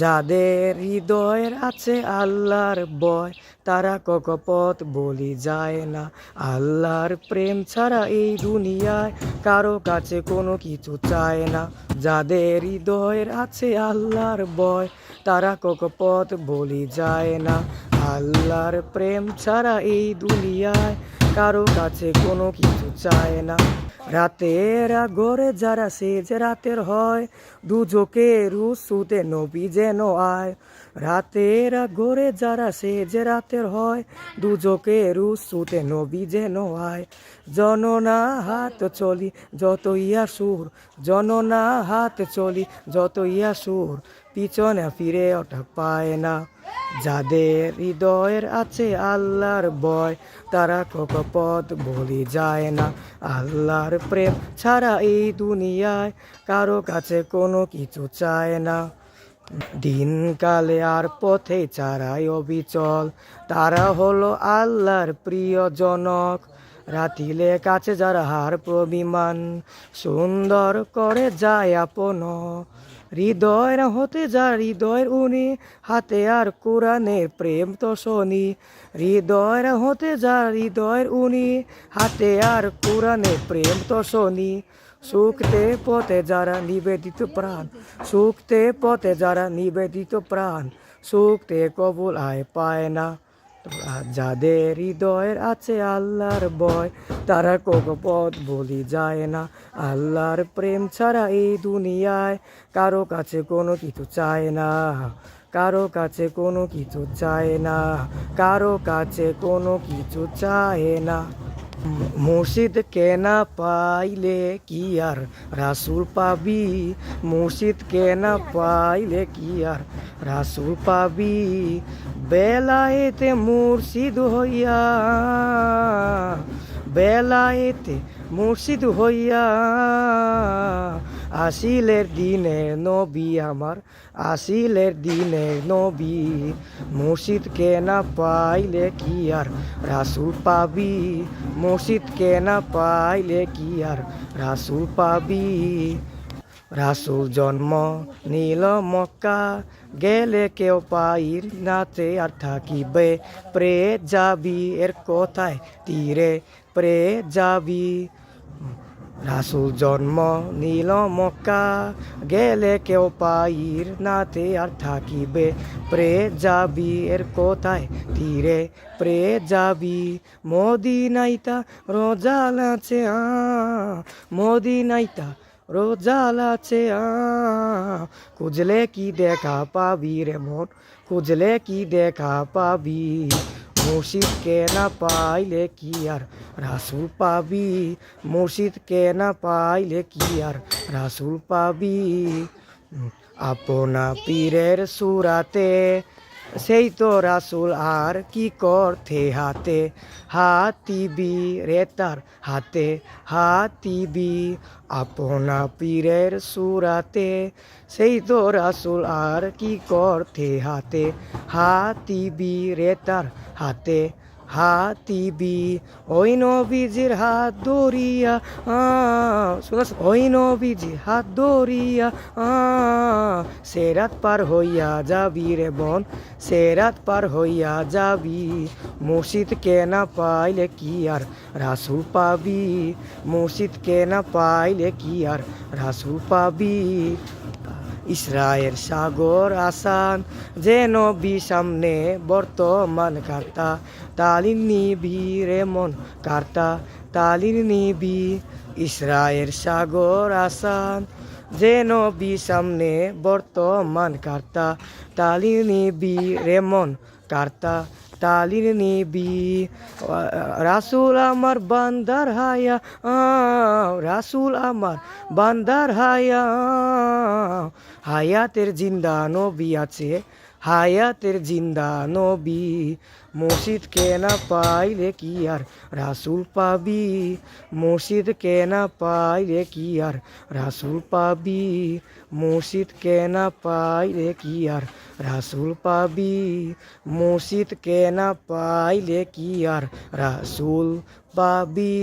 যাদের হৃদয়ের আছে আল্লাহর ভয়, তারা কপট বলি যায় না। আল্লাহর প্রেম ছাড়া এই দুনিয়ায় কারো কাছে কোনো কিছু চায় না। যাদের হৃদয়ের আছে আল্লাহর ভয়, তারা কপট বলি যায় না। আল্লাহর প্রেম ছাড়া এই দুনিয়ায় কারো কাছে কোনো কিছু চায় না। রাতের গড়ে যারা সেজ রাতের হয়, দুজকের উঁচুতে নবী যেন আয়। রাতের গড়ে যারা সেজ রাতের হয়, দুজকের উঁচুতে নবী যেন আয়। জননা হাত চলি যত ইয়া সুর, জননা হাত চলি যত ইয়া সুর, পিছনে ফিরে ওঠা পায় না। যাদের হৃদয়ের আছে আল্লাহর ভয়, তারা কপট বলি যায় না। আল্লাহর প্রেম ছাড়া এই দুনিয়ায় কারো কাছে কোনো কিছু চায় না। দিনকালে আর পথে চারাই অবিচল, তারা হলো আল্লাহর প্রিয়জনক। রাতিলে কাছে যারা হার প্রবিমান, সুন্দর করে যায় আপন। হৃদয়ের হতে যা হৃদয়ের উনি, হাতে আর কোরআনের প্রেম তো শনি। হৃদয়ের হতে যা হৃদয়ের উনি, হাতে আর কোরআনের প্রেম তো শনি। সুখতে পথে যারা নিবেদিত প্রাণ, সুখতে পথে যারা নিবেদিত প্রাণ, সুখতে কবুল আয় পায় না। যাদের হৃদয়ের আছে আল্লাহর ভয়, তারা কপট বলি যায় না। আল্লাহর প্রেম ছাড়া এই দুনিয়ায় কারো কাছে কোনো কিছু চায় না। কারো কাছে কোনো কিছু চায় না। কারো কাছে কোনো কিছু চায় না। মুর্শিদ কেনা পাইলে কি আর রাসুল পাবি, মুর্শিদ কেনা পাইলে কি আর রাসুল পাবি। বেলায়েতে মুর্শিদ হইয়া, বেলায়েতে মুর্শিদ হইয়া, আসিলের দিনের নবী আমার, আসিলের দিনের নবী। মুর্শিদ কেনা পাইলে কি আর রাসুল পাবি, মুর্শিদ কেনা পাইলে কি আর রাসুল পাবি। রাসুল জন্ম নীল মক্কা, গেলে কেউ পাইর নাতে আর থাকিবে। প্রে যাবি এর কোথায় তীরে, প্রে যাবি। রাসুল জন্ম নীল মক্কা, গেলে কেউ পাইর নাতে আর থাকিবে। প্রে যাবি এর কোথায় তীরে, প্রে যাবি। মদিনাইতা রোজাল আছে মদিনাইতা রোজাল আছে খুঁজলে কি দেখা পাবি রে মন, খুঁজলে কি দেখা পাবি। মুর্শিদ কে না পাইলে কি আর রাসুল পাবি, মুর্শিদ কে না পাইলে কি আর রাসুল পাবি। আপনা পীরের সুরাতে সেই তো রাসুল আর কি করতে হাতে, হাতিবি রে তার হাতে হাতিবি। আপনা পীরের সুরাতে সেই তো রাসুল আর কি করতে হাতে, হাতিবি রে তার হাতে হাতিবি। ওই নবীজির হাত ধরিয়া শোনাস, ওই নবীজির হাত ধরিয়া সেরাত পার হইয়া যাবি রে বোন, সেরাত পার হইয়া যাবি। মুর্শিদ কে না পাইলে কি আর রাসুল পাবি, মুর্শিদ কে না পাইলে কি আর রাসুল পাবি। ইসরায়েল সাগর আসান যে নবী সামনে বর্তমান কার্তা, তালির নিবি রে মন কার্তা তালির নিবি। ইসরায়েল সাগর আসান যে নবী সামনে বর্তমান কার্তা, তালির নিবি রে মন কার্তা তালির নিবি। রাসুল আমার বান্দার হায়া, রাসুল আমার বান্দার হায়া। হায়াতের জিন্দা নবী আছে, হায়াতের জিন্দা নবী। মুর্শিদ কে না পাইলে কি আর রাসুল পাবি, মুর্শিদ কে না পাইলে কি আর রাসুল পাবি। মুর্শিদ কে না পাইলে কি আর রাসুল পাবি, মুর্শিদ কে না পাইলে কি আর রাসুল পাবি।